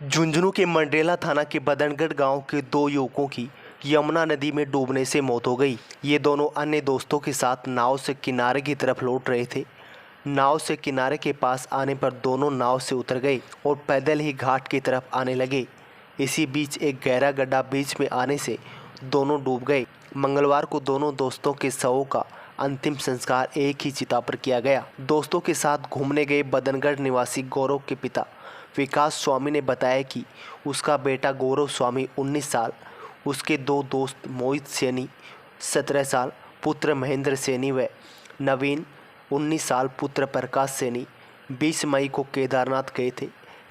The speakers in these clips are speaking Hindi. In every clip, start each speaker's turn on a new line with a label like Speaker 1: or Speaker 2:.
Speaker 1: झुंझुनू के मंडरेला थाना के बदनगढ़ गांव के दो युवकों की यमुना नदी में डूबने से मौत हो गई। ये दोनों अन्य दोस्तों के साथ नाव से किनारे की तरफ लौट रहे थे। नाव से किनारे के पास आने पर दोनों नाव से उतर गए और पैदल ही घाट की तरफ आने लगे। इसी बीच एक गहरा गड्ढा बीच में आने से दोनों डूब गए। मंगलवार को दोनों दोस्तों के शवों का अंतिम संस्कार एक ही चिता पर किया गया। दोस्तों के साथ घूमने गए बदनगढ़ निवासी गौरव के पिता विकास स्वामी ने बताया कि उसका बेटा गौरव स्वामी 19 साल, उसके दो दोस्त मोहित सैनी 17 साल, पुत्र महेंद्र सैनी व नवीन 19 साल, पुत्र प्रकाश सैनी 20 मई को केदारनाथ गए थे।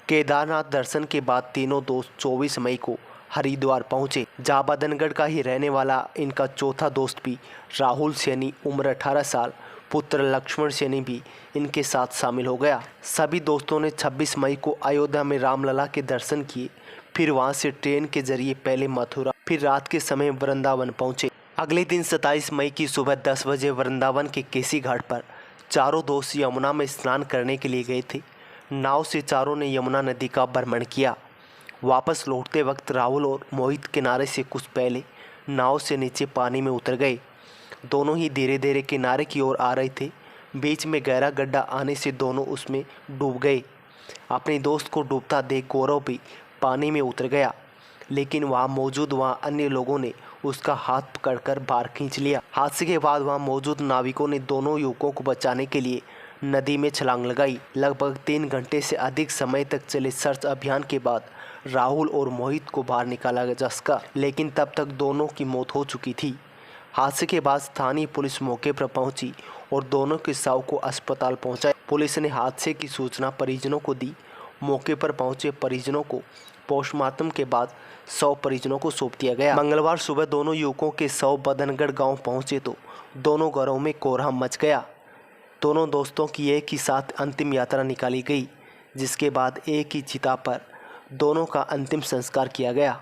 Speaker 1: केदारनाथ दर्शन के बाद तीनों दोस्त 24 मई को हरिद्वार पहुंचे, जहां बदनगढ़ का ही रहने वाला इनका चौथा दोस्त भी राहुल सैनी उम्र 18 साल, पुत्र लक्ष्मण सैनी भी इनके साथ शामिल हो गया। सभी दोस्तों ने 26 मई को अयोध्या में रामलला के दर्शन किए। फिर वहां से ट्रेन के जरिए पहले मथुरा, फिर रात के समय वृंदावन पहुंचे। अगले दिन 27 मई की सुबह 10 बजे वृंदावन के केसी घाट पर चारों दोस्त यमुना में स्नान करने के लिए गए थे। नाव से चारों ने यमुना नदी का भ्रमण किया। वापस लौटते वक्त राहुल और मोहित किनारे से कुछ पहले नाव से नीचे पानी में उतर गए। दोनों ही धीरे धीरे किनारे की ओर आ रहे थे। बीच में गहरा गड्ढा आने से दोनों उसमें डूब गए। अपने दोस्त को डूबता देख गौरव भी पानी में उतर गया, लेकिन वहाँ अन्य लोगों ने उसका हाथ पकड़कर बाहर खींच लिया। हादसे के बाद वहाँ मौजूद नाविकों ने दोनों युवकों को बचाने के लिए नदी में छलांग लगाई। लगभग 3 घंटे से अधिक समय तक चले सर्च अभियान के बाद राहुल और मोहित को बाहर निकाला जा सका, लेकिन तब तक दोनों की मौत हो चुकी थी। हादसे के बाद स्थानीय पुलिस मौके पर पहुंची और दोनों के शव को अस्पताल पहुंचाया। पुलिस ने हादसे की सूचना परिजनों को दी। मौके पर पहुंचे परिजनों को पोस्टमार्टम के बाद शव परिजनों को सौंप दिया गया। मंगलवार सुबह दोनों युवकों के शव बदनगढ़ गांव पहुंचे तो दोनों घरों में कोहराम मच गया। दोनों दोस्तों की एक ही साथ अंतिम यात्रा निकाली गई, जिसके बाद एक ही चिता पर दोनों का अंतिम संस्कार किया गया।